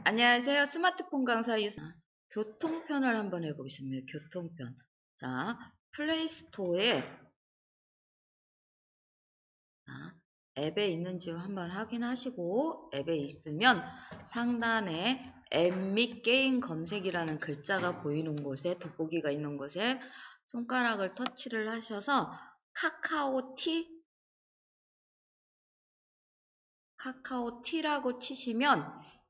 안녕하세요. 스마트폰 강사 교통편을 한번 해보겠습니다. 교통편. 자, 플레이스토어에 앱에 있는지 한번 확인하시고 앱에 있으면 상단에 앱 및 게임 검색이라는 글자가 보이는 곳에 돋보기가 있는 곳에 손가락을 터치를 하셔서 카카오티라고 치시면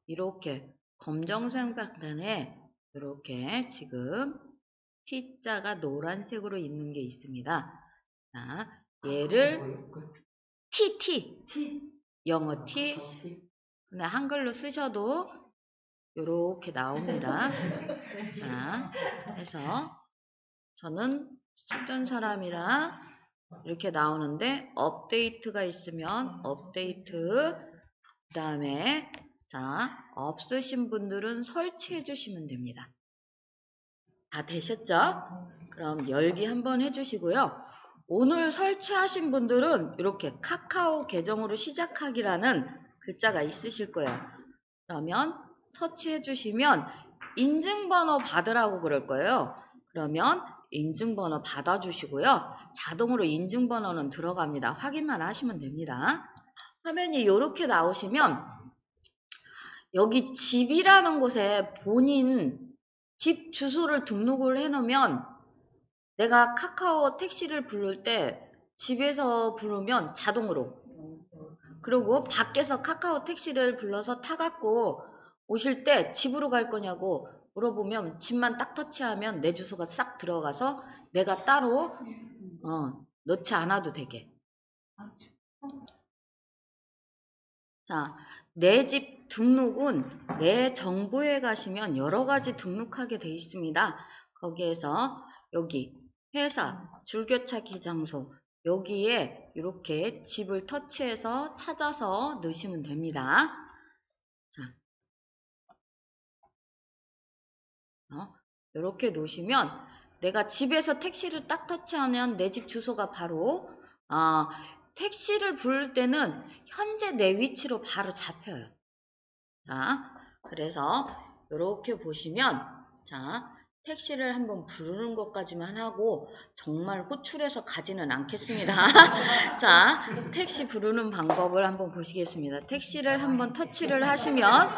이렇게 검정색 바탕에 이렇게 지금 T자가 노란색으로 있는 게 있습니다. 자, 얘를 T 영어 T 그냥 한글로 쓰셔도 이렇게 나옵니다. 자, 해서 저는 쓰던 사람이라 이렇게 나오는데 업데이트가 있으면 업데이트 그 다음에 자 없으신 분들은 설치해 주시면 됩니다. 다 되셨죠? 그럼 열기 한번 해주시고요. 오늘 설치하신 분들은 이렇게 카카오 계정으로 시작하기라는 글자가 있으실 거예요. 그러면 터치해 주시면 인증번호 받으라고 그럴 거예요. 그러면 인증번호 받아주시고요. 자동으로 인증번호는 들어갑니다. 확인만 하시면 됩니다. 화면이 이렇게 나오시면 여기 집이라는 곳에 본인 집 주소를 등록을 해놓으면 내가 카카오 택시를 부를 때 집에서 부르면 자동으로 그리고 밖에서 카카오 택시를 불러서 타갖고 오실 때 집으로 갈 거냐고 물어보면 집만 딱 터치하면 내 주소가 싹 들어가서 내가 따로 넣지 않아도 되게. 자, 내 집 등록은 내 정보에 가시면 여러 가지 등록하게 돼 있습니다. 거기에서 여기 회사, 줄겨찾기 장소 여기에 이렇게 집을 터치해서 찾아서 넣으시면 됩니다. 자, 이렇게 놓으시면 내가 집에서 택시를 딱 터치하면 내 집 주소가 바로 택시를 부를 때는 현재 내 위치로 바로 잡혀요. 자, 그래서 이렇게 보시면 자, 택시를 한번 부르는 것까지만 하고 정말 호출해서 가지는 않겠습니다. 자, 택시 부르는 방법을 한번 보시겠습니다. 택시를 한번 터치를 하시면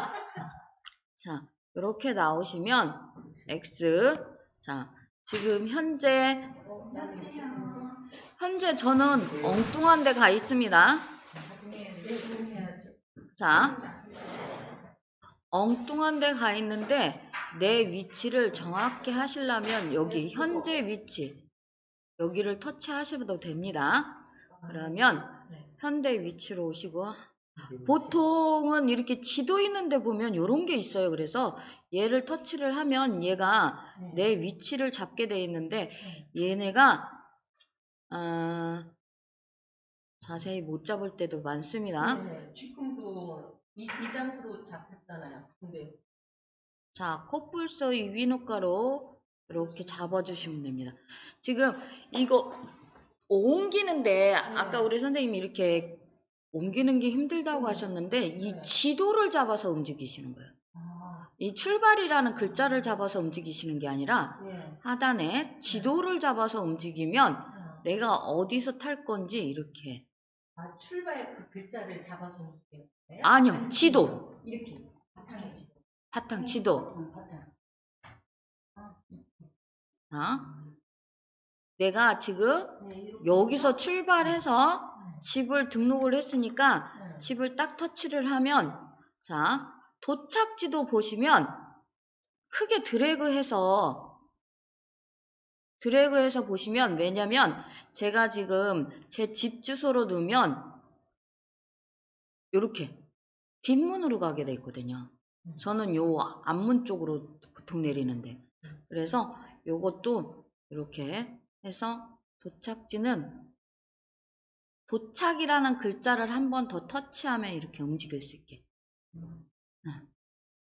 자, 이렇게 나오시면 X 자, 지금 현재 저는 엉뚱한 데 가 있습니다. 자, 엉뚱한 데 가 있는데 내 위치를 정확히 하시려면 여기 현재 위치 여기를 터치하셔도 됩니다. 그러면 현재 위치로 오시고 보통은 이렇게 지도 있는데 보면 이런 게 있어요. 그래서 얘를 터치를 하면 얘가 내 위치를 잡게 돼 있는데 얘네가 자세히 못 잡을 때도 많습니다. 네, 지금도 이 장소로 잡혔잖아요. 근데 자, 코뿔소 위노가로 이렇게 잡아주시면 됩니다. 지금 이거 옮기는데 아까 우리 선생님이 이렇게 옮기는 게 힘들다고 하셨는데 이 지도를 잡아서 움직이시는 거예요. 이 출발이라는 글자를 잡아서 움직이시는 게 아니라 하단에 지도를 잡아서 움직이면 내가 어디서 탈 건지 이렇게. 출발 그 글자를 잡아서 움직이는 거예요? 아니요, 지도. 이렇게 바탕에 지도. 바탕 지도. 내가 지금 여기서 출발해서 집을 등록을 했으니까 집을 딱 터치를 하면 자 도착지도 보시면 크게 드래그해서 보시면 왜냐면 제가 지금 제 집 주소로 넣으면 이렇게 뒷문으로 가게 돼 있거든요. 저는 요 앞문 쪽으로 보통 내리는데 그래서 요것도 이렇게 해서 도착지는 도착이라는 글자를 한 번 더 터치하면 이렇게 움직일 수 있게.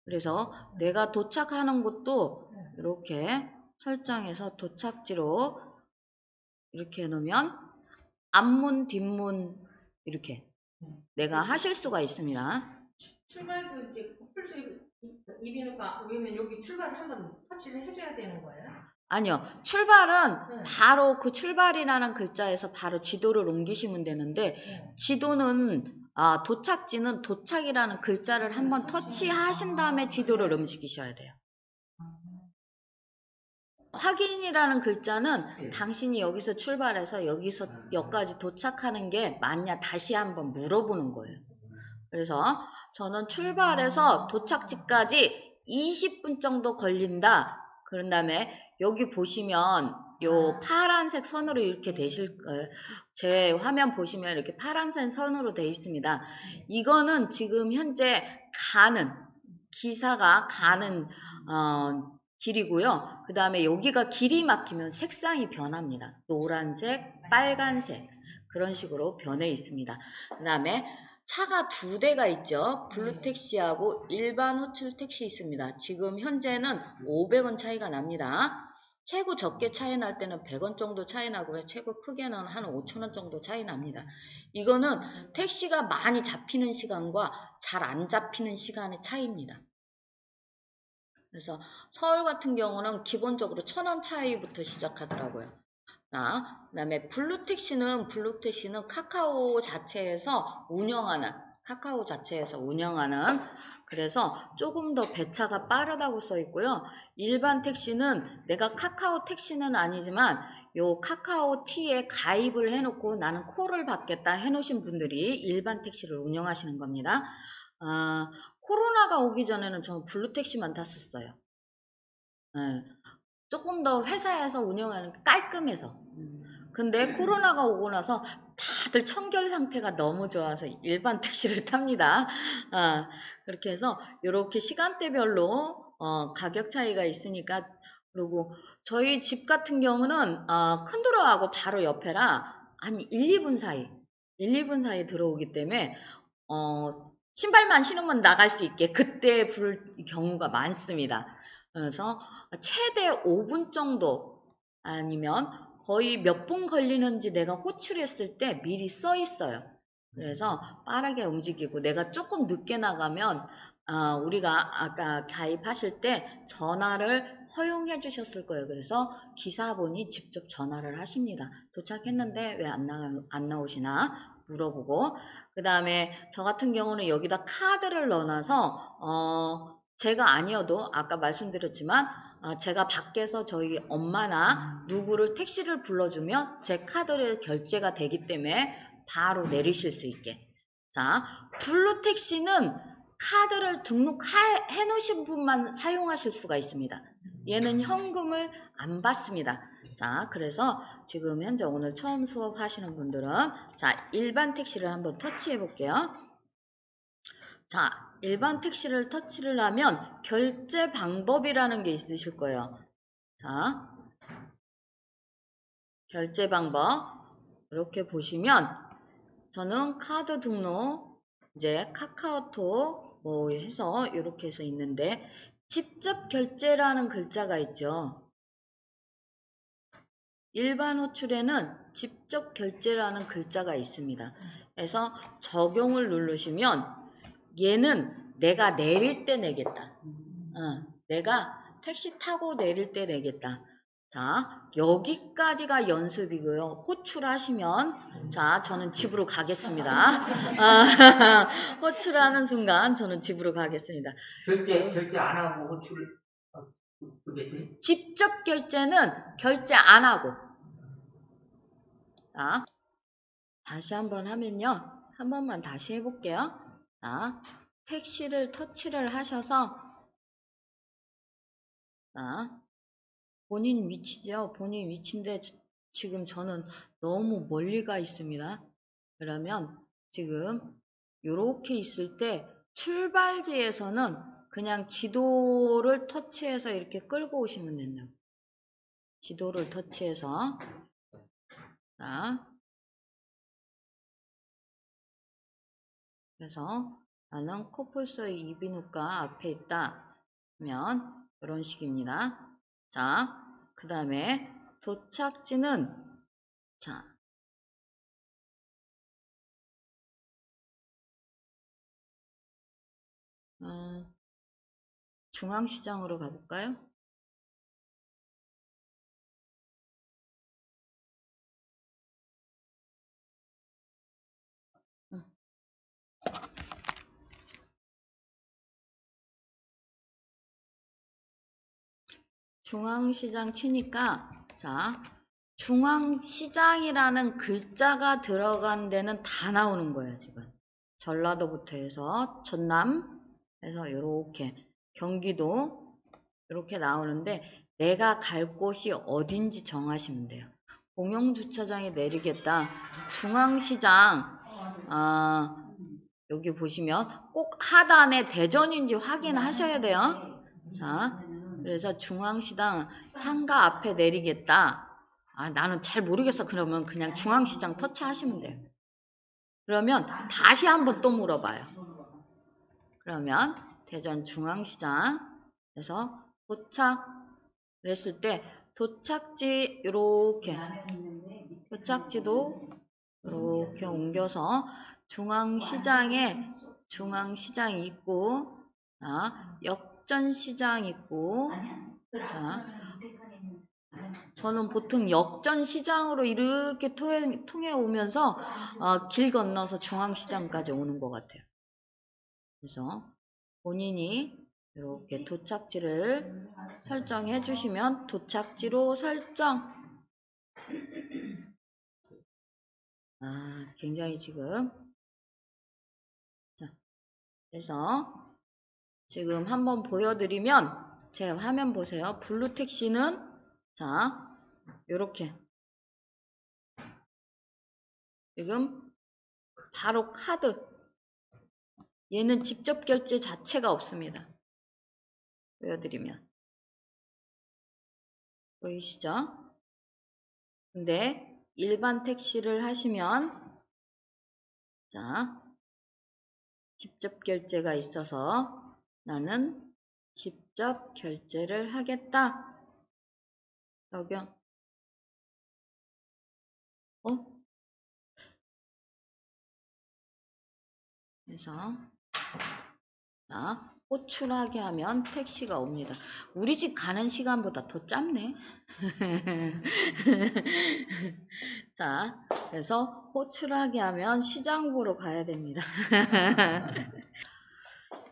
그래서 내가 도착하는 곳도 이렇게 설정해서 도착지로 이렇게 해놓으면 앞문, 뒷문 이렇게 내가 하실 수가 있습니다. 출발도 이제 코뿔소 이비인후과 오면 여기 출발을 한번 터치를 해줘야 되는 거예요? 아니요. 출발은 네. 바로 그 출발이라는 글자에서 바로 지도를 옮기시면 되는데, 네. 지도는, 도착지는 도착이라는 글자를 한번 터치하신 다음에 지도를 움직이셔야 돼요. 확인이라는 글자는 당신이 여기서 출발해서 여기서 여기까지 도착하는 게 맞냐 다시 한번 물어보는 거예요. 그래서 저는 출발해서 도착지까지 20분 정도 걸린다. 그런 다음에 여기 보시면 요 파란색 선으로 이렇게 되실 거예요. 제 화면 보시면 이렇게 파란색 선으로 되어 있습니다. 이거는 지금 현재 기사가 가는 길이고요. 그 다음에 여기가 길이 막히면 색상이 변합니다. 노란색, 빨간색 그런 식으로 변해 있습니다. 그 다음에 차가 2대가 있죠. 블루택시하고 일반 호출 택시 있습니다. 지금 현재는 500원 차이가 납니다. 최고 적게 차이 날 때는 100원 정도 차이 나고요. 최고 크게는 한 5,000원 정도 차이 납니다. 이거는 택시가 많이 잡히는 시간과 잘 안 잡히는 시간의 차이입니다. 그래서 서울 같은 경우는 기본적으로 1,000원 차이부터 시작하더라고요. 그 다음에 블루택시는 카카오 자체에서 운영하는 그래서 조금 더 배차가 빠르다고 써 있고요. 일반 택시는 내가 카카오 택시는 아니지만 요 카카오 T에 가입을 해놓고 나는 콜을 받겠다 해놓으신 분들이 일반 택시를 운영하시는 겁니다. 코로나가 오기 전에는 저는 블루택시만 탔었어요. 네, 조금 더 회사에서 운영하는 게 깔끔해서. 근데 코로나가 오고 나서 다들 청결 상태가 너무 좋아서 일반 택시를 탑니다. 그렇게 해서 이렇게 시간대별로 가격 차이가 있으니까. 그리고 저희 집 같은 경우는 큰 도로하고 바로 옆에라 한 1, 2분 사이 들어오기 때문에 신발만 신으면 나갈 수 있게 그때 부를 경우가 많습니다. 그래서 최대 5분 정도 아니면 거의 몇 분 걸리는지 내가 호출했을 때 미리 써 있어요. 그래서 빠르게 움직이고 내가 조금 늦게 나가면 우리가 아까 가입하실 때 전화를 허용해 주셨을 거예요. 그래서 기사분이 직접 전화를 하십니다. 도착했는데 왜 안 나오시나 물어보고, 그 다음에 저 같은 경우는 여기다 카드를 넣어놔서 제가 아니어도 아까 말씀드렸지만 제가 밖에서 저희 엄마나 누구를 택시를 불러주면 제 카드를 결제가 되기 때문에 바로 내리실 수 있게. 자, 블루택시는 카드를 등록해 놓으신 분만 사용하실 수가 있습니다. 얘는 현금을 안 받습니다. 자, 그래서 지금 현재 오늘 처음 수업하시는 분들은 자, 일반 택시를 한번 터치해 볼게요. 자, 일반 택시를 터치를 하면 결제 방법이라는 게 있으실 거예요. 자, 결제 방법 이렇게 보시면 저는 카드 등록, 이제 카카오톡 뭐 해서 이렇게 해서 있는데 직접 결제라는 글자가 있죠. 일반 호출에는 직접 결제라는 글자가 있습니다. 그래서 적용을 누르시면 얘는 내가 내릴 때 내겠다. 내가 택시 타고 내릴 때 내겠다. 자, 여기까지가 연습이고요. 호출하시면, 자, 저는 집으로 가겠습니다. 호출하는 순간 저는 집으로 가겠습니다. 결제 안 하고 호출을 그랬지? 직접 결제는 결제 안 하고. 자, 다시 한번 하면요. 한 번만 다시 해볼게요. 자, 택시를 터치를 하셔서, 자, 본인 위치죠. 본인 위치인데 지금 저는 너무 멀리 가 있습니다. 그러면 지금 이렇게 있을 때 출발지에서는 그냥 지도를 터치해서 이렇게 끌고 오시면 된다. 지도를 터치해서 자, 그래서 나는 코뿔소의 이비인후과 앞에 있다 하면 이런 식입니다. 자, 그 다음에 도착지는 자, 중앙시장으로 가볼까요? 중앙시장 치니까, 자, 중앙시장이라는 글자가 들어간 데는 다 나오는 거예요, 지금. 전라도부터 해서 전남에서 이렇게 경기도 이렇게 나오는데 내가 갈 곳이 어딘지 정하시면 돼요. 공영주차장에 내리겠다. 중앙시장 여기 보시면 꼭 하단에 대전인지 확인하셔야 돼요. 자, 그래서 중앙시장 상가 앞에 내리겠다. 나는 잘 모르겠어. 그러면 그냥 중앙시장 터치하시면 돼요. 그러면 다시 한번 또 물어봐요. 그러면 대전 중앙시장에서 도착 그랬을 때 도착지 이렇게 도착지도 이렇게 옮겨서 중앙시장에 중앙시장 있고 역전시장 있고 자 저는 보통 역전시장으로 이렇게 통해 오면서 길 건너서 중앙시장까지 오는 것 같아요. 그래서 본인이 이렇게 도착지를 설정해 주시면 도착지로 설정. 굉장히 지금 자, 그래서 지금 한번 보여드리면 제 화면 보세요. 블루 택시는 자 이렇게 지금 바로 카드 얘는 직접 결제 자체가 없습니다. 보여드리면 보이시죠? 근데 일반 택시를 하시면 자 직접 결제가 있어서 나는 직접 결제를 하겠다. 적용. 그래서 호출하게 하면 택시가 옵니다. 우리 집 가는 시간보다 더 짧네. 자, 그래서 호출하게 하면 시장 보러 가야 됩니다.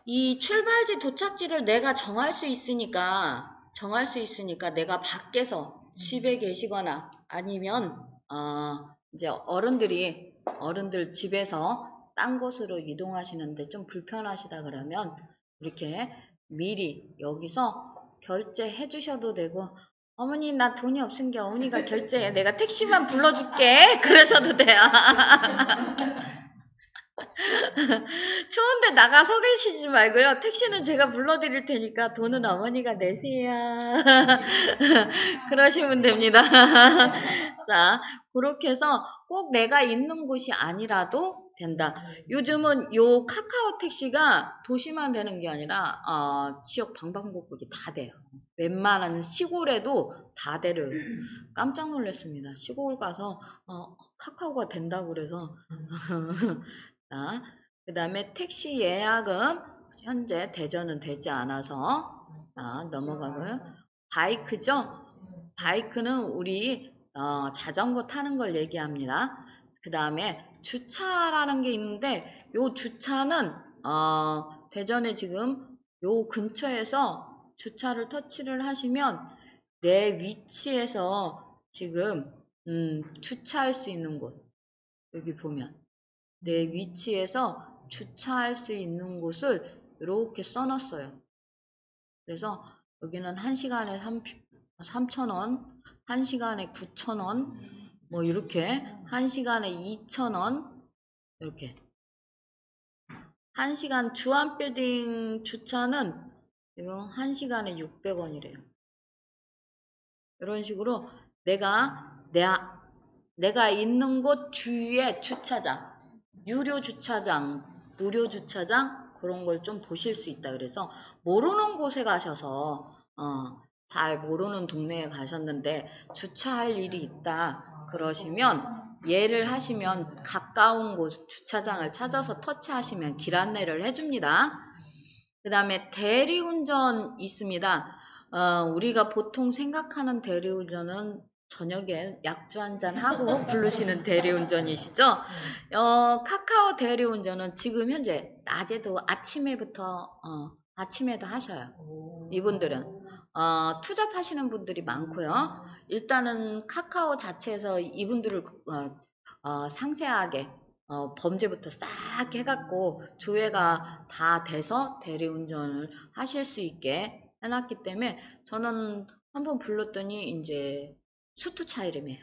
이 출발지 도착지를 내가 정할 수 있으니까 내가 밖에서 집에 계시거나 아니면 이제 어른들 집에서 딴 곳으로 이동하시는데 좀 불편하시다 그러면 이렇게 미리 여기서 결제해 주셔도 되고 어머니 나 돈이 없으니까 어머니가 결제해 내가 택시만 불러줄게 그러셔도 돼요. 추운데 나가 서 계시지 말고요. 택시는 제가 불러드릴 테니까 돈은 어머니가 내세요. 그러시면 됩니다. 자, 그렇게 해서 꼭 내가 있는 곳이 아니라도 된다. 요즘은 요 카카오 택시가 도시만 되는 게 아니라 지역 방방곡곡이 다 돼요. 웬만한 시골에도 다 돼요. 깜짝 놀랐습니다. 시골 가서 카카오가 된다고 그래서 자, 그 다음에 택시 예약은 현재 대전은 되지 않아서 넘어가고요. 바이크죠? 바이크는 우리 자전거 타는 걸 얘기합니다. 그 다음에 주차라는 게 있는데 요 주차는 대전에 지금 요 근처에서 주차를 터치를 하시면 내 위치에서 지금 주차할 수 있는 곳 여기 보면 내 위치에서 주차할 수 있는 곳을 이렇게 써놨어요. 그래서 여기는 1시간에 3,000원, 1시간에 9,000원, 뭐 이렇게 1시간에 2,000원 이렇게 1시간 주안빌딩 주차는 지금 1시간에 600원이래요. 이런 식으로 내가 있는 곳 주위에 주차장 유료 주차장, 무료 주차장 그런 걸 좀 보실 수 있다. 그래서 모르는 곳에 가셔서 잘 모르는 동네에 가셨는데 주차할 일이 있다. 그러시면 예를 하시면 가까운 곳 주차장을 찾아서 터치하시면 길 안내를 해줍니다. 그 다음에 대리운전 있습니다. 우리가 보통 생각하는 대리운전은 저녁에 약주 한잔 하고 부르시는 대리운전이시죠? 카카오 대리운전은 지금 현재 낮에도 아침에도 하셔요. 이분들은. 투잡하시는 분들이 많고요. 일단은 카카오 자체에서 이분들을 상세하게 범죄부터 싹 해갖고 조회가 다 돼서 대리운전을 하실 수 있게 해놨기 때문에 저는 한번 불렀더니 이제 수트 차림에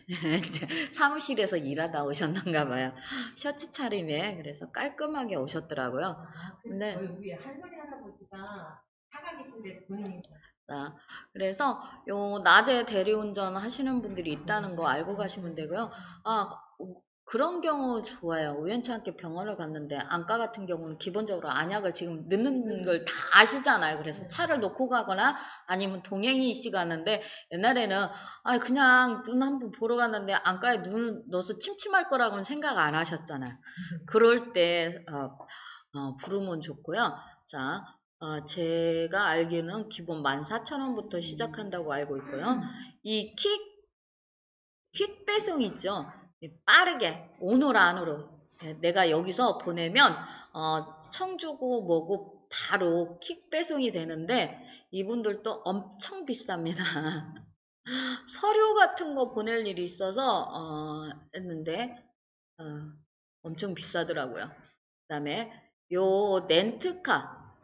이제 사무실에서 일하다 오셨는가 봐요. 셔츠 차림에 그래서 깔끔하게 오셨더라고요. 그래서 저희 위에 할머니 할아버지가 차가 계신데 본인이 그래서 요 낮에 대리운전 하시는 분들이 있다는 거 알고 가시면 되고요. 그런 경우 좋아요. 우연치 않게 병원을 갔는데 안과 같은 경우는 기본적으로 안약을 지금 넣는 걸 다 아시잖아요. 그래서 차를 놓고 가거나 아니면 동행이 시가는데 옛날에는 그냥 눈 한번 보러 갔는데 안과에 눈을 넣어서 침침할 거라고는 생각 안 하셨잖아요. 그럴 때 부르면 좋고요. 자, 제가 알기에는 기본 14,000원부터 시작한다고 알고 있고요. 이 퀵 배송 있죠? 빠르게 오늘 안으로 내가 여기서 보내면 청 주고 뭐고 바로 퀵 배송이 되는데 이분들도 엄청 비쌉니다. 서류 같은 거 보낼 일이 있어서 했는데 엄청 비싸더라고요. 그 다음에 요 렌트카,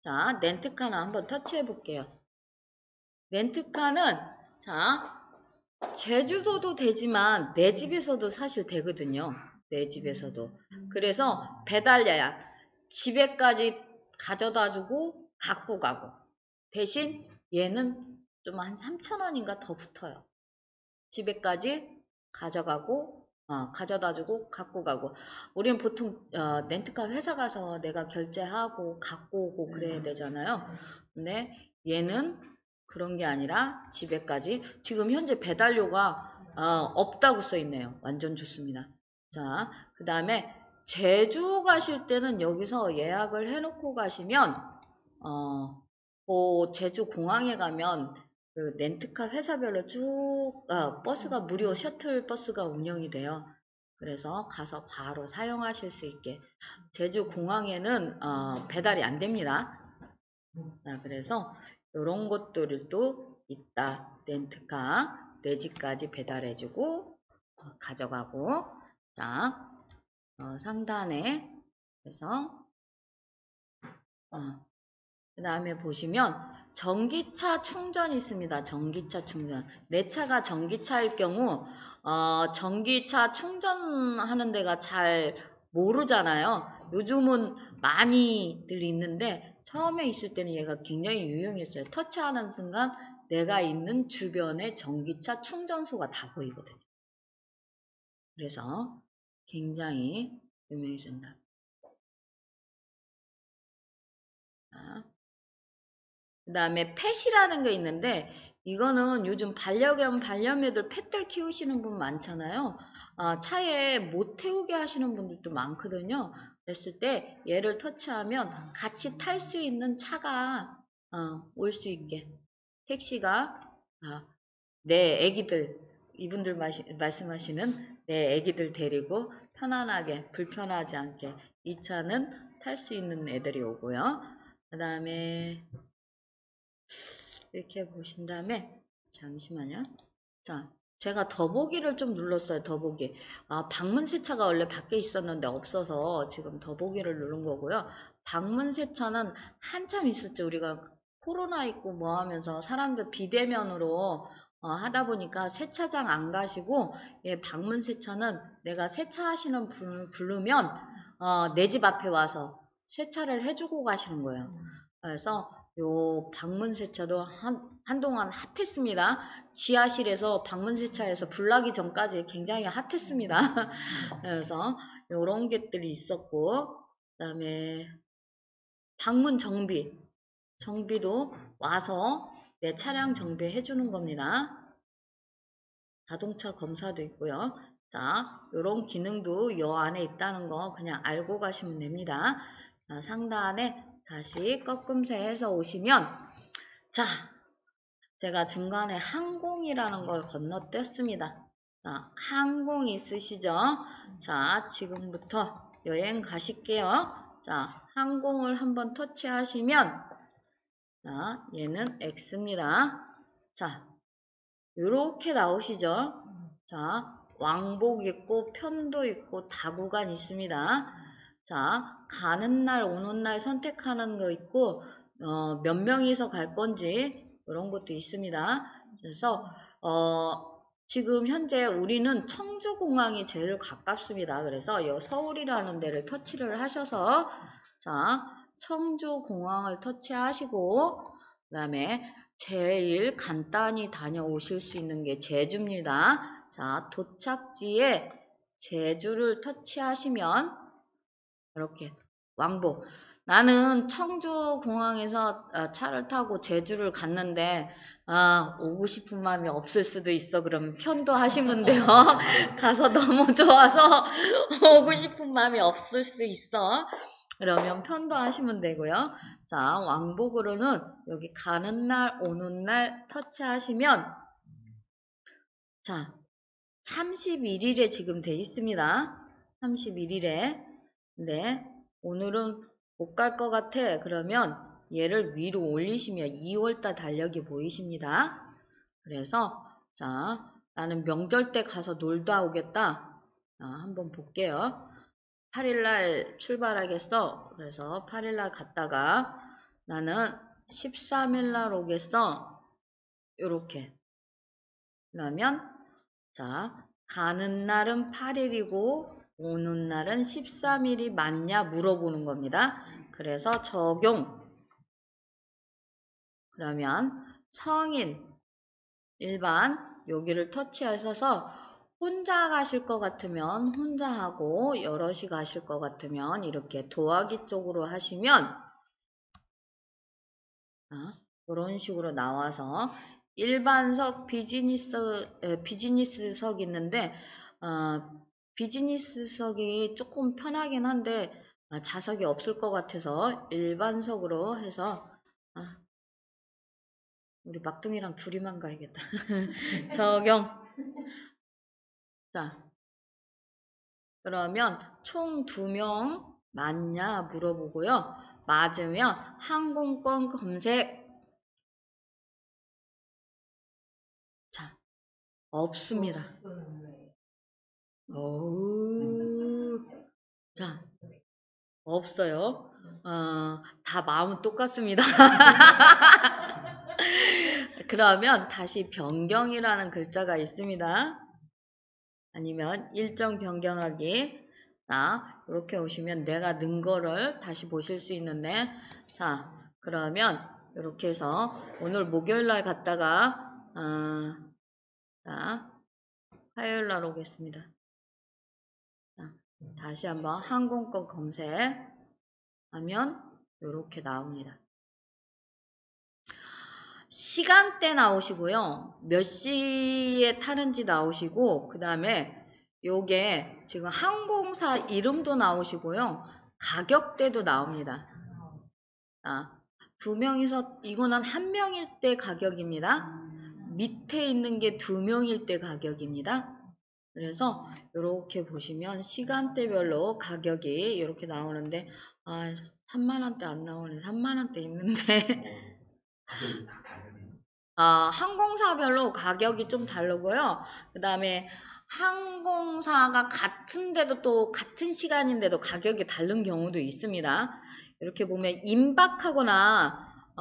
자 렌트카는 한번 터치해 볼게요. 렌트카는 자 제주도도 되지만 내 집에서도 사실 되거든요. 내 집에서도. 그래서 배달 예약 집에까지 가져다 주고 갖고 가고 대신 얘는 좀 한 3,000원인가 더 붙어요. 집에까지 가져가고 가져다 주고 갖고 가고 우리는 보통 렌트카 회사 가서 내가 결제하고 갖고 오고 그래야 되잖아요. 근데 얘는 그런 게 아니라 집에까지 지금 현재 배달료가 없다고 써 있네요. 완전 좋습니다. 자, 그 다음에 제주 가실 때는 여기서 예약을 해놓고 가시면 제주 공항에 가면 그 렌트카 회사별로 쭉 버스가 무료 셔틀 버스가 운영이 돼요. 그래서 가서 바로 사용하실 수 있게 제주 공항에는 배달이 안 됩니다. 자, 그래서 이런 것들도 있다. 렌트카 내 집까지 배달해주고 가져가고 자 상단에 그래서 그 다음에 보시면 전기차 충전이 있습니다. 전기차 충전. 내 차가 전기차일 경우 전기차 충전하는 데가 잘 모르잖아요. 요즘은 많이들 있는데 처음에 있을 때는 얘가 굉장히 유용했어요. 터치하는 순간 내가 있는 주변에 전기차 충전소가 다 보이거든요. 그래서 굉장히 유명해진다. 그 다음에 펫이라는 게 있는데 이거는 요즘 반려견, 반려묘들 펫들 키우시는 분 많잖아요. 차에 못 태우게 하시는 분들도 많거든요. 그랬을 때 얘를 터치하면 같이 탈 수 있는 차가 올 수 있게 택시가 내 애기들 이분들 말씀하시는 내 애기들 데리고 편안하게 불편하지 않게 이 차는 탈 수 있는 애들이 오고요. 그 다음에 이렇게 보신 다음에 잠시만요. 자, 제가 더보기를 좀 눌렀어요. 더보기. 방문 세차가 원래 밖에 있었는데 없어서 지금 더보기를 누른 거고요. 방문 세차는 한참 있었죠. 우리가 코로나 있고 뭐 하면서 사람들 비대면으로 하다 보니까 세차장 안 가시고 방문 세차는 내가 세차하시는 분을 부르면 내 집 앞에 와서 세차를 해주고 가시는 거예요. 그래서 요 방문 세차도 한동안 핫했습니다. 지하실에서 방문 세차해서 불 나기 전까지 굉장히 핫했습니다. 그래서 요런 것들이 있었고 그다음에 방문 정비도 와서 내 차량 정비해 주는 겁니다. 자동차 검사도 있고요. 자, 요런 기능도 요 안에 있다는 거 그냥 알고 가시면 됩니다. 자, 상단에 다시 꺾음새 해서 오시면, 자, 제가 중간에 항공이라는 걸 건너뛰었습니다. 자, 항공 있으시죠? 자, 지금부터 여행 가실게요. 자, 항공을 한번 터치하시면, 자, 얘는 X입니다. 자, 요렇게 나오시죠? 자, 왕복 있고 편도 있고 다구간 있습니다. 자, 가는 날 오는 날 선택하는 거 있고 몇 명이서 갈 건지 이런 것도 있습니다. 그래서 지금 현재 우리는 청주공항이 제일 가깝습니다. 그래서 이 서울이라는 데를 터치를 하셔서 자, 청주공항을 터치하시고 그 다음에 제일 간단히 다녀오실 수 있는 게 제주입니다. 자, 도착지에 제주를 터치하시면 이렇게 왕복. 나는 청주공항에서 차를 타고 제주를 갔는데 오고 싶은 마음이 없을 수도 있어. 그럼 편도 하시면 돼요. 가서 너무 좋아서 오고 싶은 마음이 없을 수 있어. 그러면 편도 하시면 되고요. 자, 왕복으로는 여기 가는 날, 오는 날 터치하시면 자, 31일에 지금 돼 있습니다. 31일에. 네, 오늘은 못 갈 것 같아. 그러면 얘를 위로 올리시면 2월달 달력이 보이십니다. 그래서 자, 나는 명절 때 가서 놀다 오겠다. 한번 볼게요. 8일날 출발하겠어. 그래서 8일날 갔다가 나는 13일날 오겠어. 요렇게. 그러면 자, 가는 날은 8일이고 오는 날은 13일이 맞냐 물어보는 겁니다. 그래서 적용. 그러면 성인, 일반 여기를 터치하셔서 혼자 가실 것 같으면 혼자 하고 여럿이 가실 것 같으면 이렇게 더하기 쪽으로 하시면 이런 식으로 나와서 일반석, 비즈니스석 있는데 비즈니스석이 조금 편하긴 한데 좌석이 없을 것 같아서 일반석으로 해서 우리 막둥이랑 둘이만 가야겠다. 적용. 자, 그러면 총 2명 맞냐 물어보고요. 맞으면 항공권 검색. 자, 없습니다. 자, 없어요. 다 마음은 똑같습니다. 그러면 다시 변경이라는 글자가 있습니다. 아니면 일정 변경하기. 자, 이렇게 오시면 내가 넣은 거를 다시 보실 수 있는데, 자, 그러면 이렇게 해서 오늘 목요일 날 갔다가, 자, 화요일 날 오겠습니다. 자, 다시 한번 항공권 검색하면 이렇게 나옵니다. 시간대 나오시고요. 몇 시에 타는지 나오시고 그 다음에 요게 지금 항공사 이름도 나오시고요. 가격대도 나옵니다. 2명이서 이거는 1명일 때 가격입니다. 밑에 있는 게 2명일 때 가격입니다. 그래서 이렇게 보시면 시간대별로 가격이 이렇게 나오는데 3만원대 안 나오네. 3만원대 있는데 항공사별로 가격이 좀 다르고요. 그 다음에 항공사가 같은데도 또 같은 시간인데도 가격이 다른 경우도 있습니다. 이렇게 보면 임박하거나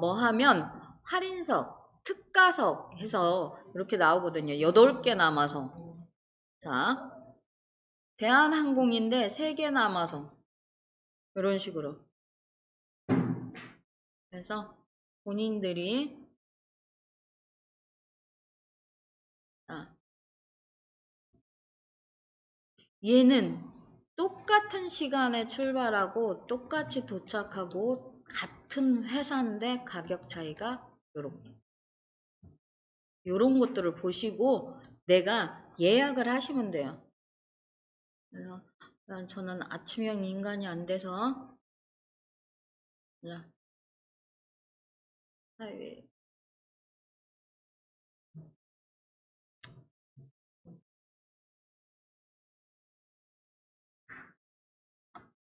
뭐 하면 할인석, 특가석 해서 이렇게 나오거든요. 8개 남아서. 자, 대한항공인데 3개 남아서 이런 식으로. 그래서 본인들이 얘는 똑같은 시간에 출발하고 똑같이 도착하고 같은 회사인데 가격 차이가 요런 것들을 보시고 내가 예약을 하시면 돼요. 그래서 저는 아침형 인간이 안 돼서 자, 하이웨이.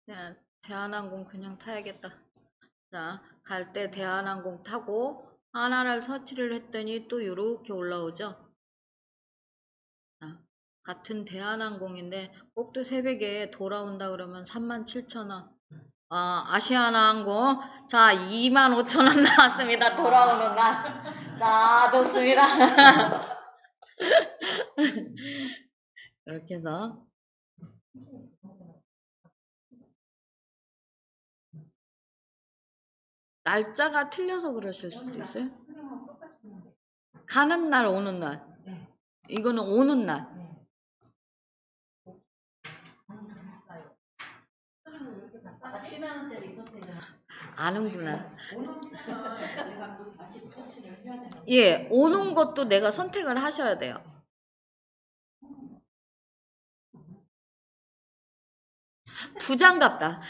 그냥 대한항공 그냥 타야겠다. 자, 갈 때 대한항공 타고 하나를 서치를 했더니 또 이렇게 올라오죠. 자, 같은 대한항공인데 꼭두 새벽에 돌아온다 그러면 37,000원. 아시아나항공 자 25,000원 나왔습니다. 돌아오는 날. 자, 좋습니다. 이렇게 해서 날짜가 틀려서 그러실 수도 있어요. 가는 날, 오는 날. 이거는 오는 날. 아까 7만원짜리 선택은 아는구나. 오는 편을 내가 또 다시 터치를 해야 되는 예, 오는 것도 내가 선택을 하셔야 돼요. 부장 같다.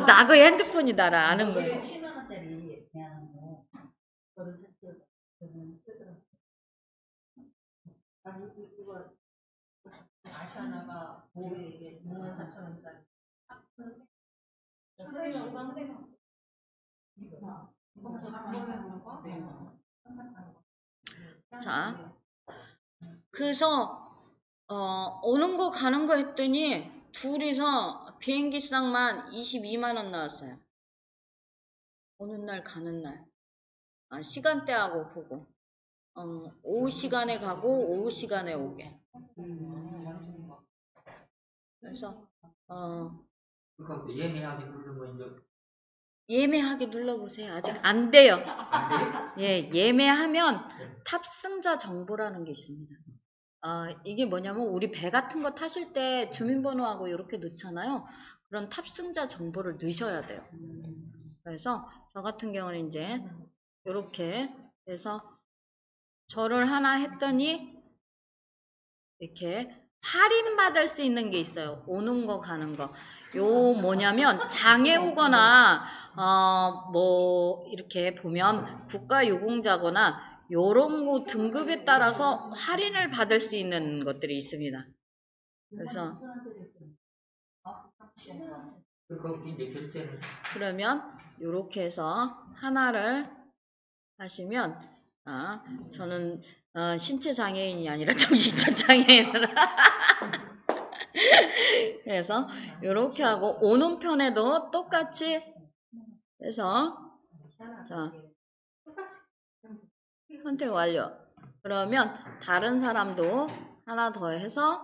나그 핸드폰이다라 아는 거예요. 7만원짜리 그냥 뭐 그거를 터치해서 아니 이거 아시아나가 뭐에 이게 64,000원짜리 자, 그래서 오는 거 가는 거 했더니 둘이서 비행기상만 22만원 나왔어요. 오는 날 가는 날. 시간대하고 보고. 오후 시간에 가고 오후 시간에 오게. 그래서 그러니까 예매하기 누르면 이제 예매하기 눌러보세요. 아직 안 돼요. 안 돼요? 예, 예매하면 탑승자 정보라는 게 있습니다. 이게 뭐냐면 우리 배 같은 거 타실 때 주민번호하고 이렇게 넣잖아요. 그런 탑승자 정보를 넣으셔야 돼요. 그래서 저 같은 경우는 이제 이렇게 해서 저를 하나 했더니 이렇게 할인받을 수 있는 게 있어요. 오는 거 가는 거. 요 뭐냐면 장애 오거나 뭐 이렇게 보면 국가유공자거나 요런 거 등급에 따라서 할인을 받을 수 있는 것들이 있습니다. 그래서 그러니까 이제 결제는 그러면 요렇게 해서 하나를 하시면 저는 신체 장애인이 아니라 정신적 장애인으로 그래서 요렇게 하고 오는 편에도 똑같이 해서 자 선택 완료. 그러면 다른 사람도 하나 더 해서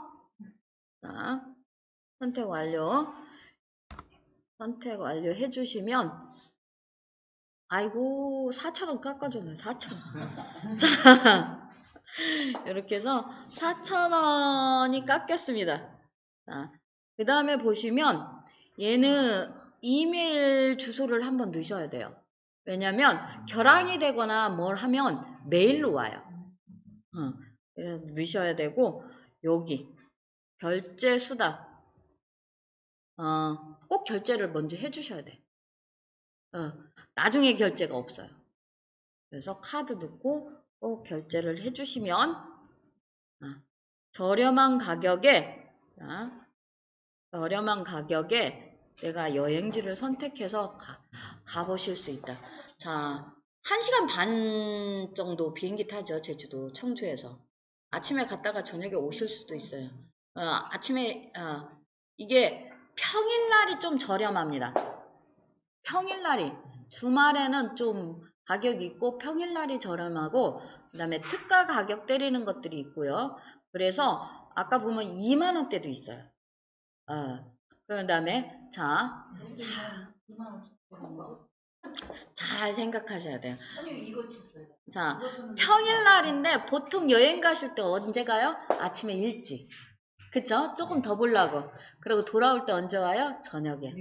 자 선택 완료. 선택 완료 해주시면 아이고 4,000원 깎아줬네. 4,000원. 자 이렇게 해서 4,000원이 깎였습니다. 자, 그 다음에 보시면 얘는 이메일 주소를 한번 넣으셔야 돼요. 왜냐면 결항이 되거나 뭘 하면 메일로 와요. 그래서 넣으셔야 되고 여기 결제 수단 꼭 결제를 먼저 해주셔야 돼. 나중에 결제가 없어요. 그래서 카드 넣고 꼭 결제를 해주시면 저렴한 가격에 내가 여행지를 선택해서 가보실 수 있다. 자, 1시간 반 정도 비행기 타죠. 제주도 청주에서. 아침에 갔다가 저녁에 오실 수도 있어요. 아침에 이게 평일날이 좀 저렴합니다. 평일날이 주말에는 좀 가격이 있고 평일날이 저렴하고 그 다음에 특가 가격 때리는 것들이 있고요. 그래서 아까 보면 2만원대도 있어요. 그 다음에 잘 생각하셔야 돼요. 자, 평일날인데 보통 여행 가실 때 언제 가요? 아침에 일찍. 그쵸? 조금 더 보려고. 그리고 돌아올 때 언제 와요? 저녁에.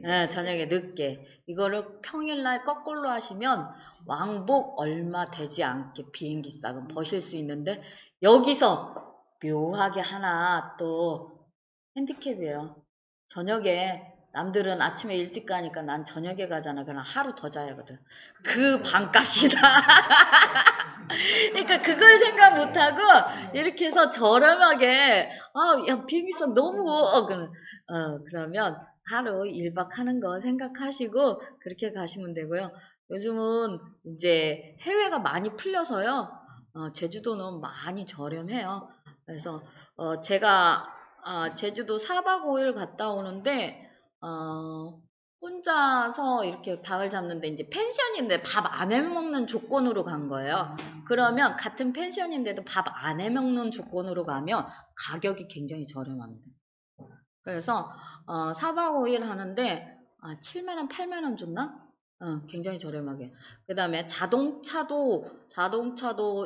네, 저녁에 늦게. 이거를 평일날 거꾸로 하시면 왕복 얼마 되지 않게 비행기 싹은 버실 수 있는데 여기서 묘하게 하나 또 핸디캡이에요. 저녁에 남들은 아침에 일찍 가니까 난 저녁에 가잖아. 그럼 하루 더 자야 하거든. 그 반값이다. 그러니까 그걸 생각 못하고 이렇게 해서 저렴하게 야 비행기값 너무 그러면 하루 1박 하는 거 생각하시고 그렇게 가시면 되고요. 요즘은 이제 해외가 많이 풀려서요. 제주도는 많이 저렴해요. 그래서 제가 제주도 4박 5일 갔다 오는데 혼자서 이렇게 방을 잡는데 이제 펜션인데 밥 안 해먹는 조건으로 간 거예요. 그러면 같은 펜션인데도 밥 안 해먹는 조건으로 가면 가격이 굉장히 저렴합니다. 그래서 4박 5일 하는데 7만원, 8만원 줬나? 굉장히 저렴하게. 그 다음에 자동차도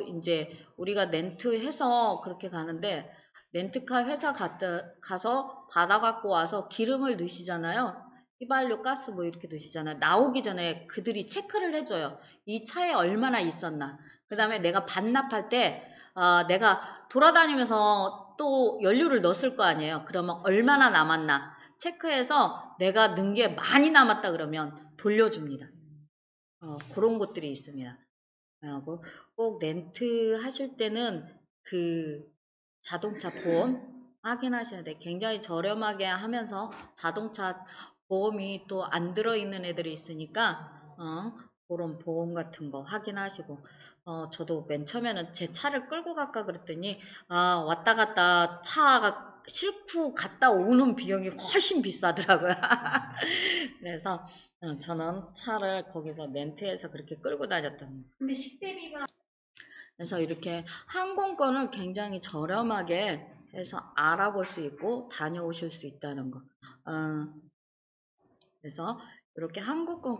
이제 우리가 렌트해서 그렇게 가는데 렌트카 회사 가서 받아갖고 와서 기름을 넣으시잖아요. 휘발유, 가스 뭐 이렇게 넣으시잖아요. 나오기 전에 그들이 체크를 해줘요. 이 차에 얼마나 있었나. 그 다음에 내가 반납할 때 내가 돌아다니면서 또 연료를 넣었을 거 아니에요. 그러면 얼마나 남았나 체크해서 내가 넣은 게 많이 남았다 그러면 돌려줍니다. 그런 것들이 있습니다. 꼭 렌트 하실 때는 그 자동차 보험 확인하셔야 돼. 굉장히 저렴하게 하면서 자동차 보험이 또 안 들어있는 애들이 있으니까 그런 보험 같은 거 확인하시고 저도 맨 처음에는 제 차를 끌고 갈까 그랬더니 왔다 갔다 차가 싣고 갔다 오는 비용이 훨씬 비싸더라고요. 그래서 저는 차를 거기서 렌트해서 그렇게 끌고 다녔던. 근데 식대비가 그래서 이렇게 항공권을 굉장히 저렴하게 해서 알아볼 수 있고 다녀오실 수 있다는 거. 그래서 이렇게 항공권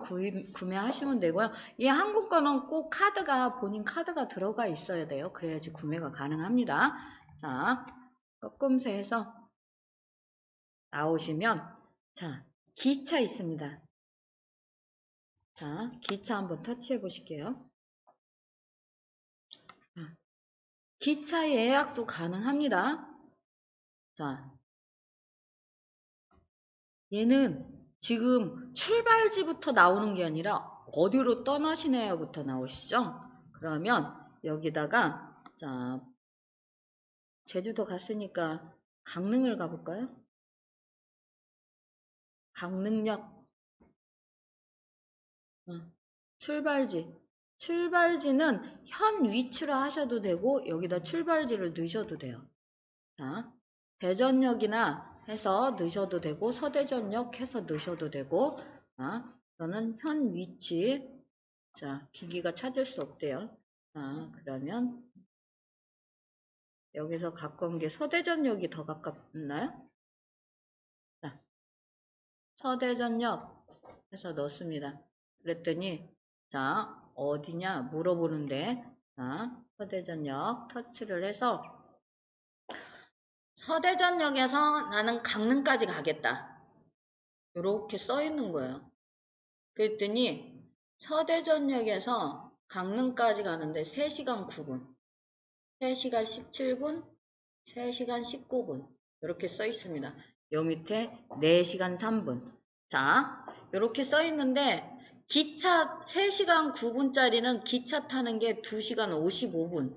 구매하시면 되고요. 이 항공권은 꼭 본인 카드가 들어가 있어야 돼요. 그래야지 구매가 가능합니다. 자, 조금씩 해서 나오시면, 자, 기차 있습니다. 자, 기차 한번 터치해 보실게요. 기차 예약도 가능합니다. 자, 얘는 지금 출발지부터 나오는 게 아니라 어디로 떠나시나요부터 나오시죠? 그러면 여기다가 자 제주도 갔으니까 강릉을 가볼까요? 강릉역 출발지는 현 위치로 하셔도 되고 여기다 출발지를 넣으셔도 돼요. 자, 대전역이나 해서 넣으셔도 되고 서대전역 해서 넣으셔도 되고 저는 현 위치 자 기기가 찾을 수 없대요. 그러면 여기서 가까운 게 서대전역이 더 가깝나요? 자, 서대전역 해서 넣습니다. 그랬더니 자 어디냐 물어보는데 자 서대전역 터치를 해서 서대전역에서 나는 강릉까지 가겠다. 이렇게 써 있는 거예요. 그랬더니 서대전역에서 강릉까지 가는데 3시간 9분, 3시간 17분, 3시간 19분 이렇게 써 있습니다. 요 밑에 4시간 3분. 자, 이렇게 써 있는데 기차 3시간 9분짜리는 기차 타는 게 2시간 55분.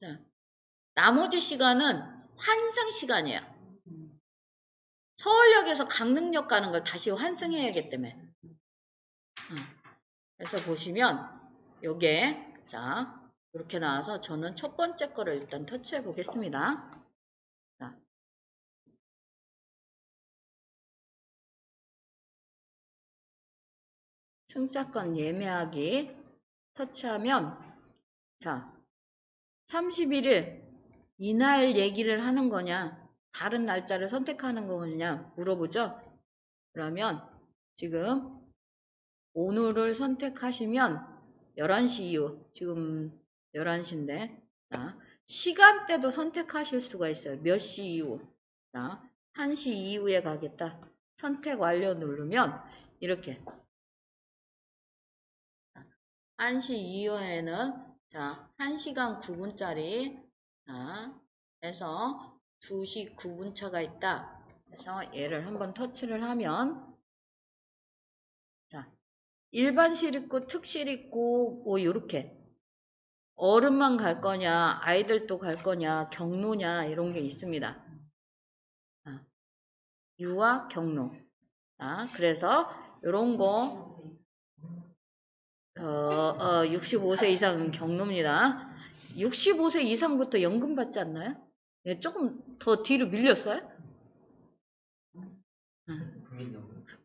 자, 나머지 시간은 환승 시간이에요. 서울역에서 강릉역 가는 걸 다시 환승해야 하기 때문에. 그래서 보시면 요게 자 이렇게 나와서 저는 첫 번째 거를 일단 터치해 보겠습니다. 자, 승차권 예매하기 터치하면 자 31일 이날 얘기를 하는 거냐 다른 날짜를 선택하는 거냐 물어보죠. 그러면 지금 오늘을 선택하시면 11시 이후 지금 11시인데 자, 시간대도 선택하실 수가 있어요. 몇 시 이후 자, 1시 이후에 가겠다. 선택 완료 누르면 이렇게 1시 이후에는 자, 1시간 9분짜리 자, 해서 2시 9분 차가 있다. 그래서 얘를 한번 터치를 하면, 자, 일반실 있고 특실 있고 뭐 요렇게 어른만 갈 거냐, 아이들도 갈 거냐, 경로냐 이런 게 있습니다. 유아 경로. 그래서 요런 거 65세 이상은 경로입니다. 65세 이상부터 연금 받지 않나요? 예, 조금 더 뒤로 밀렸어요?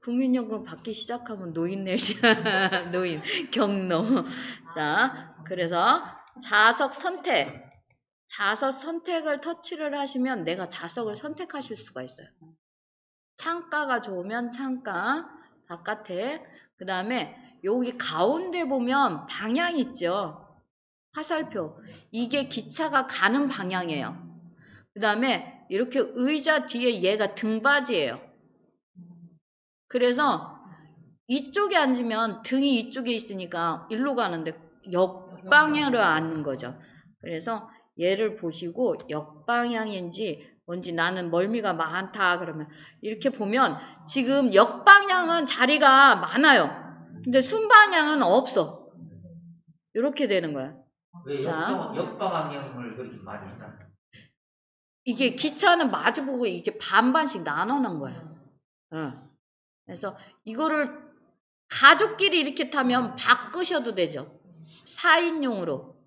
국민연금 받기 시작하면 노인 내시 노인 경로. 자, 그래서 자석 선택을 터치를 하시면 내가 자석을 선택하실 수가 있어요. 창가가 좋으면 창가 바깥에, 그 다음에 여기 가운데 보면 방향 있죠. 화살표. 이게 기차가 가는 방향이에요. 그 다음에 이렇게 의자 뒤에 얘가 등받이에요. 그래서 이쪽에 앉으면 등이 이쪽에 있으니까 일로 가는데 역방향으로 앉는 거죠. 그래서 얘를 보시고 역방향인지 뭔지, 나는 멀미가 많다 그러면 이렇게 보면 지금 역방향은 자리가 많아요. 근데 순방향은 없어. 이렇게 되는 거야. 왜 자, 역방향을 그렇게 많이 했나? 이게 기차는 마주보고 이게 반반씩 나눠놓은 거예요. 그래서 이거를 가족끼리 이렇게 타면 바꾸셔도 되죠. 4인용으로.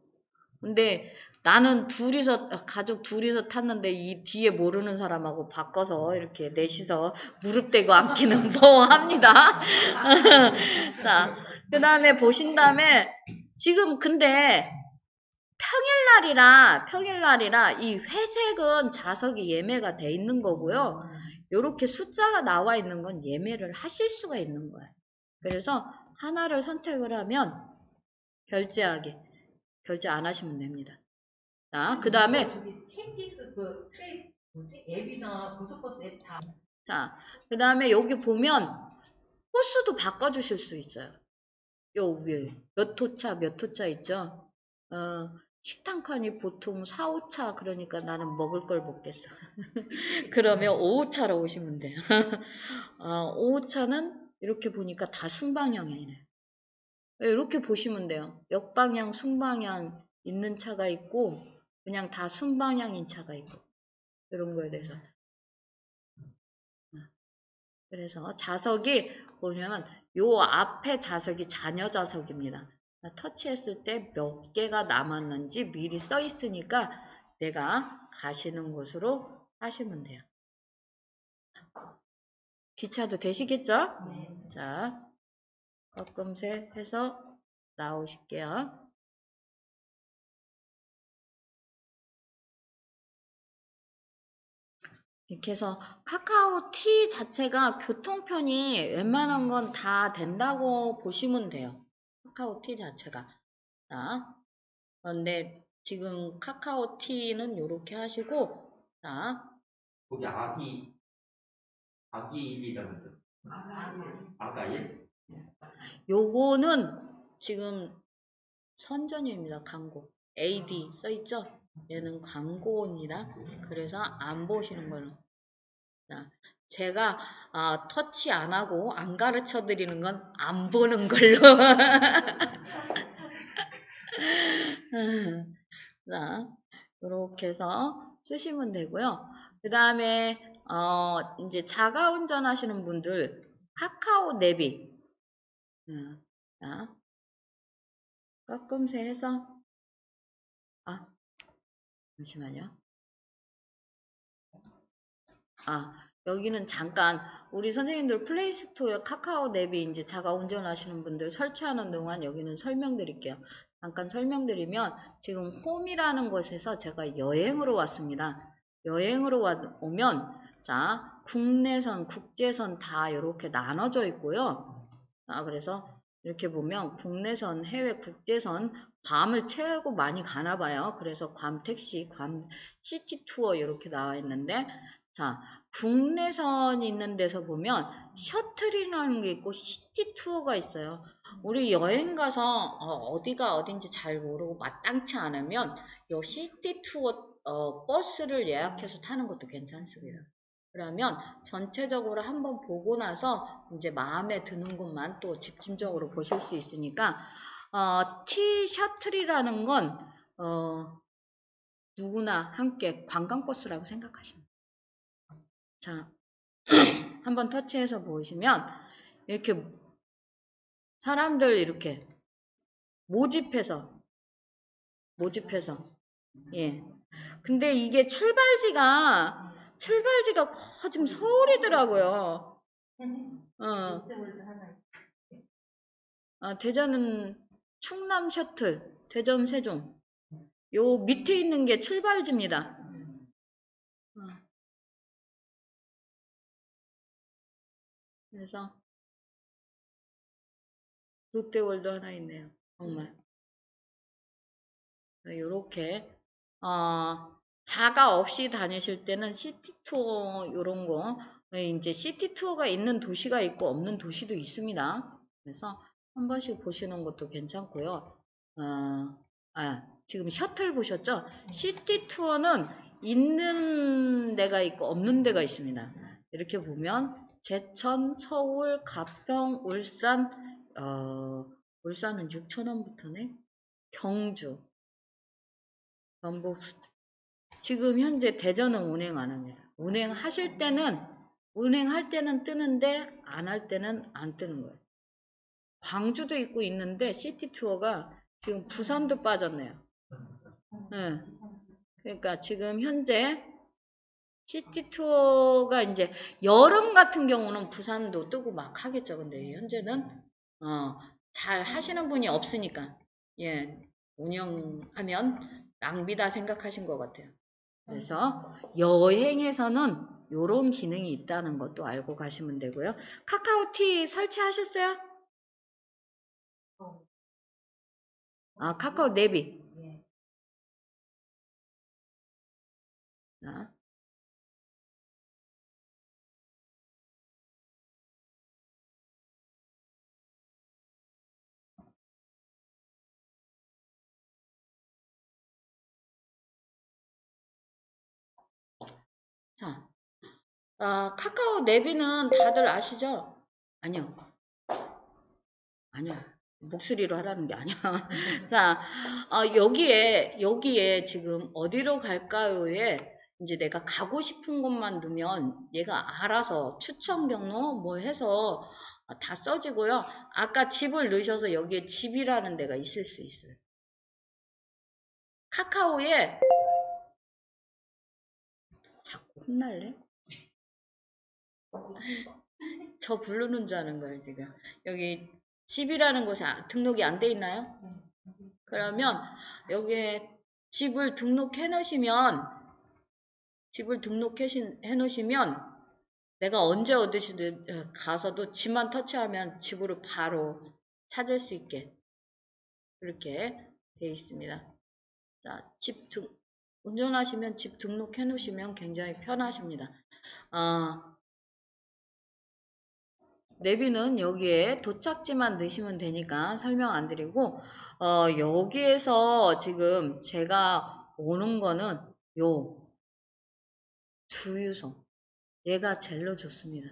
근데 나는 가족 둘이서 탔는데 이 뒤에 모르는 사람하고 바꿔서 이렇게 넷이서 무릎 대고 앉기는 뭐합니다. 자, 그 다음에 보신 다음에 지금 근데 평일날이라 이 회색은 자석이 예매가 돼 있는 거고요. 요렇게 숫자가 나와 있는 건 예매를 하실 수가 있는 거예요. 그래서 하나를 선택을 하면 결제 안 하시면 됩니다. 자, 그 다음에 KTX 그 트레이 뭐지? 앱이나 고속버스 앱 다. 자, 그 다음에 여기 보면 코스도 바꿔주실 수 있어요. 요 위에 몇 호차 있죠? 식당 칸이 보통 4, 5차, 그러니까 나는 먹을 걸 먹겠어. 그러면 5호차로 오시면 돼요. 5호차는 이렇게 보니까 다 순방향이네. 이렇게 보시면 돼요. 역방향, 순방향 있는 차가 있고 그냥 다 순방향인 차가 있고, 이런 거에 대해서. 그래서 자석이 보면 요 앞에 자석이 자녀 자석입니다. 터치했을 때 몇 개가 남았는지 미리 써 있으니까 내가 가시는 곳으로 하시면 돼요. 기차도 되시겠죠? 네. 자, 꺾음새 해서 나오실게요. 이렇게 해서 카카오티 자체가 교통편이 웬만한 건 다 된다고 보시면 돼요. 카카오티 자체가. 자, 그런데 지금 카카오티는 이렇게 하시고, 자, 거기 아기 일이라면서. 아가 일? 요거는 지금 선전유입니다. 광고. AD 써있죠? 얘는 광고입니다. 그래서 안 보시는 걸로. 자, 제가 터치 안 하고 안 가르쳐 드리는 건 안 보는 걸로. 자, 이렇게 해서 쓰시면 되고요. 그 다음에 이제 자가 운전하시는 분들 카카오 내비. 자, 꺾음새 해서 잠시만요. 여기는 잠깐 우리 선생님들 플레이스토어에 카카오 내비 이제 자가 운전하시는 분들 설치하는 동안 여기는 설명드릴게요. 잠깐 설명드리면 지금 홈이라는 곳에서 제가 여행으로 왔습니다. 여행으로 오면 자, 국내선, 국제선 다 이렇게 나눠져 있고요. 그래서 이렇게 보면 국내선, 해외 국제선 괌을 최고 많이 가나 봐요. 그래서 괌 택시, 괌 시티 투어 이렇게 나와 있는데, 자, 국내선 있는 데서 보면 셔틀이라는 게 있고 시티 투어가 있어요. 우리 여행 가서 어디가 어딘지 잘 모르고 마땅치 않으면 요 시티 투어 버스를 예약해서 타는 것도 괜찮습니다. 그러면 전체적으로 한번 보고 나서 이제 마음에 드는 것만 또 집중적으로 보실 수 있으니까 티 셔틀이라는 건 누구나 함께 관광버스라고 생각하시면 돼요. 자, 한번 터치해서 보시면 이렇게 사람들 이렇게 모집해서 예. 근데 이게 출발지가 지금 서울이더라고요. 대전은 충남 셔틀, 대전 세종. 요 밑에 있는 게 출발지입니다. 그래서 롯데월드 하나 있네요. 정말. 요렇게 자가 없이 다니실 때는 시티투어 요런 거 이제 시티투어가 있는 도시가 있고 없는 도시도 있습니다. 그래서 한 번씩 보시는 것도 괜찮고요. 지금 셔틀 보셨죠? 시티투어는 있는 데가 있고 없는 데가 있습니다. 이렇게 보면 제천, 서울, 가평, 울산 울산은 6,000원부터네. 경주, 전북, 지금 현재 대전은 운행 안 합니다. 운행할 때는 뜨는데 안 할 때는 안 뜨는 거예요. 광주도 있고 있는데 시티 투어가 지금 부산도 빠졌네요. 네. 그러니까 지금 현재 시티 투어가 이제 여름 같은 경우는 부산도 뜨고 막 하겠죠. 근데 현재는 잘 하시는 분이 없으니까 예, 운영하면 낭비다 생각하신 것 같아요. 그래서 여행에서는 이런 기능이 있다는 것도 알고 가시면 되고요. 카카오티 설치하셨어요? 카카오 내비. 자, 카카오 내비는 다들 아시죠? 아니요. 목소리로 하라는 게 아니야. 자, 여기에 지금 어디로 갈까요에 이제 내가 가고 싶은 곳만 넣으면 얘가 알아서 추천 경로 뭐 해서 다 써지고요. 아까 집을 넣으셔서 여기에 집이라는 데가 있을 수 있어요. 카카오에 자꾸 혼날래? 저 부르는 줄 아는 거예요, 지금. 여기 집이라는 곳에 등록이 안 돼 있나요? 그러면 여기에 집을 등록해 놓으시면 내가 언제 어디든 가서도 집만 터치하면 집으로 바로 찾을 수 있게 그렇게 되어 있습니다. 자, 운전하시면 집 등록해 놓으시면 굉장히 편하십니다. 내비는 여기에 도착지만 넣으시면 되니까 설명 안 드리고 여기에서 지금 제가 오는 거는 요 주유소 얘가 제일로 좋습니다.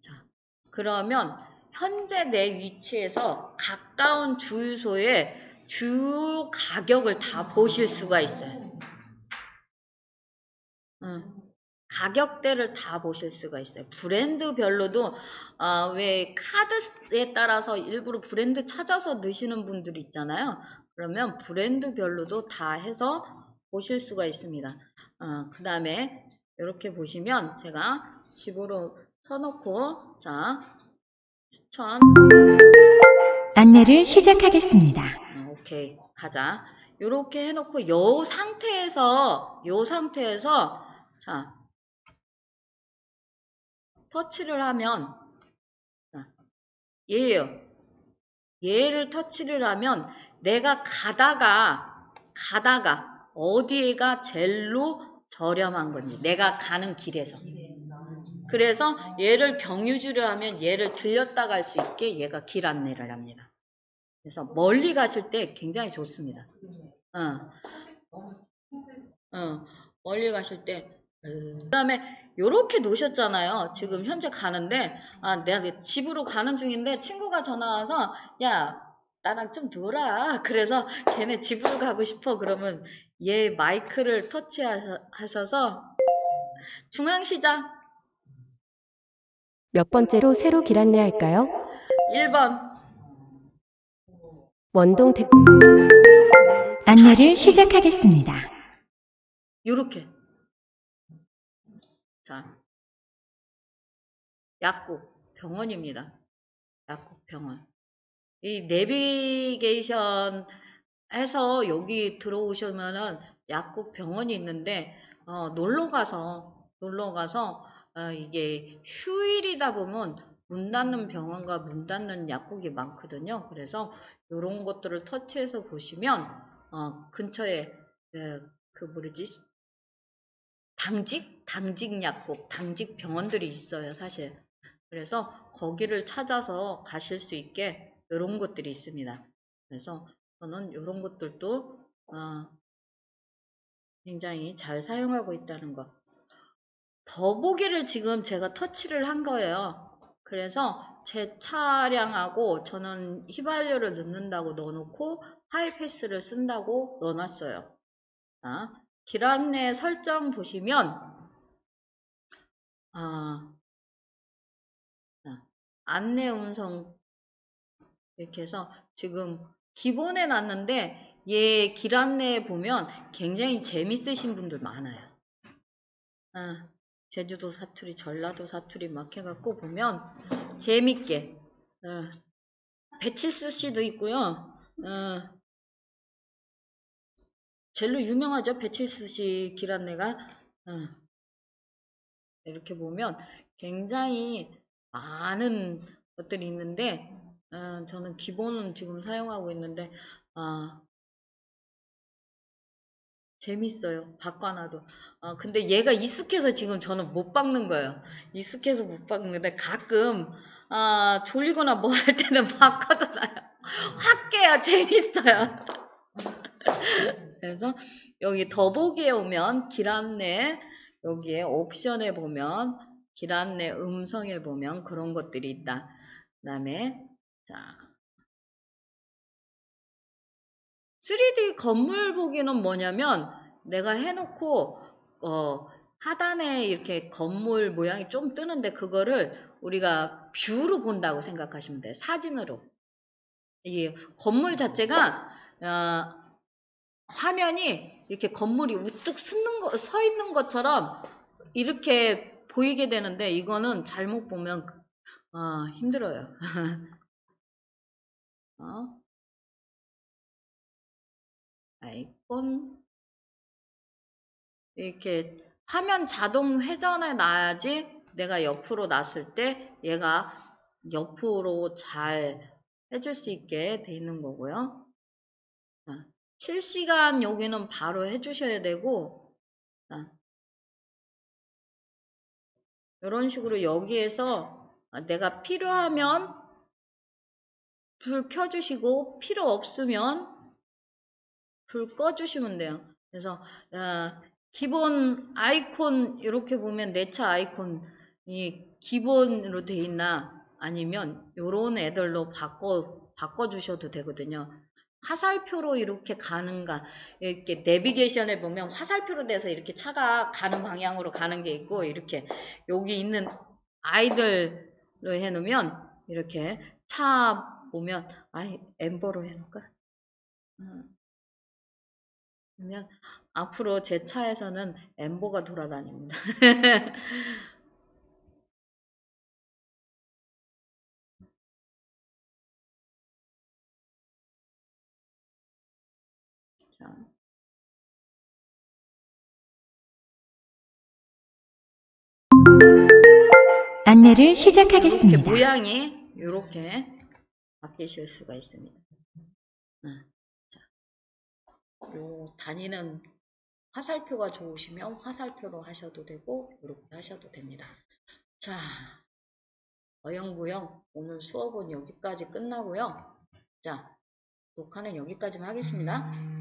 자, 그러면 현재 내 위치에서 가까운 주유소의 주유 가격을 다 보실 수가 있어요. 가격대를 다 보실 수가 있어요. 브랜드별로도 왜 카드에 따라서 일부러 브랜드 찾아서 넣으시는 분들이 있잖아요. 그러면 브랜드별로도 다 해서 보실 수가 있습니다. 그 다음에 이렇게 보시면 제가 집으로 쳐놓고 자 추천 안내를 시작하겠습니다. 오케이 가자. 이렇게 해놓고 요 상태에서 자 터치를 하면 얘예요. 얘를 터치를 하면 내가 가다가 어디가 제일로 저렴한 건지 내가 가는 길에서 그래서 얘를 경유지를 하면 얘를 들렸다 갈 수 있게 얘가 길 안내를 합니다. 그래서 멀리 가실 때 굉장히 좋습니다. 멀리 가실 때 그다음에 요렇게 놓으셨잖아요. 지금 현재 가는데 내가 집으로 가는 중인데 친구가 전화 와서 야 나랑 좀 놀아. 그래서 걔네 집으로 가고 싶어. 그러면 얘 마이크를 터치하셔서 중앙시장 몇 번째로 새로 길 안내할까요? 1번 원동 택 안내를 시작하겠습니다. 요렇게 자 약국 병원입니다. 약국 병원 이 내비게이션 해서 여기 들어오시면은 약국 병원이 있는데 놀러 가서 이게 휴일이다 보면 문 닫는 병원과 문 닫는 약국이 많거든요. 그래서 이런 것들을 터치해서 보시면 근처에 그 뭐지 당직 약국, 당직 병원들이 있어요, 사실. 그래서 거기를 찾아서 가실 수 있게 이런 것들이 있습니다. 그래서 저는 이런 것들도 굉장히 잘 사용하고 있다는 거. 더보기를 지금 제가 터치를 한 거예요. 그래서 제 차량하고 저는 휘발유를 넣는다고 넣어놓고 하이패스를 쓴다고 넣어놨어요. 길 안내 설정 보시면 안내 음성 이렇게 해서 지금 기본에 놨는데 얘 길 안내 보면 굉장히 재밌으신 분들 많아요. 제주도 사투리, 전라도 사투리 막 해갖고 보면 재밌게 배칠수 씨도 있고요. 제일로 유명하죠. 배칠수 씨 길 안내가 이렇게 보면 굉장히 많은 것들이 있는데 저는 기본은 지금 사용하고 있는데 재밌어요. 바꿔놔도. 근데 얘가 익숙해서 지금 저는 못 박는 거예요. 익숙해서 못 박는데 가끔 졸리거나 뭐 할 때는 바꿔둬놔요. 확 깨요. 재밌어요. 그래서 여기 더보기에 오면 길 안내 여기에 옵션에 보면 길 안내 음성에 보면 그런 것들이 있다. 그 다음에 자 3D 건물 보기는 뭐냐면 내가 해놓고 하단에 이렇게 건물 모양이 좀 뜨는데 그거를 우리가 뷰로 본다고 생각하시면 돼요. 사진으로. 이 건물 자체가 화면이 이렇게 건물이 우뚝 서 있는 것처럼 이렇게 보이게 되는데 이거는 잘못 보면 힘들어요. 아이콘 이렇게 화면 자동 회전해 놔야지 내가 옆으로 놨을 때 얘가 옆으로 잘 해줄 수 있게 돼 있는 거고요. 실시간 여기는 바로 해주셔야 되고 이런 식으로 여기에서 내가 필요하면 불 켜주시고 필요 없으면 불 꺼주시면 돼요. 그래서 기본 아이콘 이렇게 보면 내 차 아이콘이 기본으로 돼 있나 아니면 요런 애들로 바꿔주셔도 되거든요. 화살표로 이렇게 가는가 이렇게 내비게이션에 보면 화살표로 돼서 이렇게 차가 가는 방향으로 가는 게 있고 이렇게 여기 있는 아이들로 해놓으면 이렇게 차 보면 엠버로 해놓을까? 그러면 앞으로 제 차에서는 엠보가 돌아다닙니다. 자. 안내를 시작하겠습니다. 이렇게 모양이 이렇게 바뀌실 수가 있습니다. 자, 요 다니는 화살표가 좋으시면 화살표로 하셔도 되고 이렇게 하셔도 됩니다. 자, 어영부영 오늘 수업은 여기까지 끝나고요. 자, 녹화는 여기까지만 하겠습니다.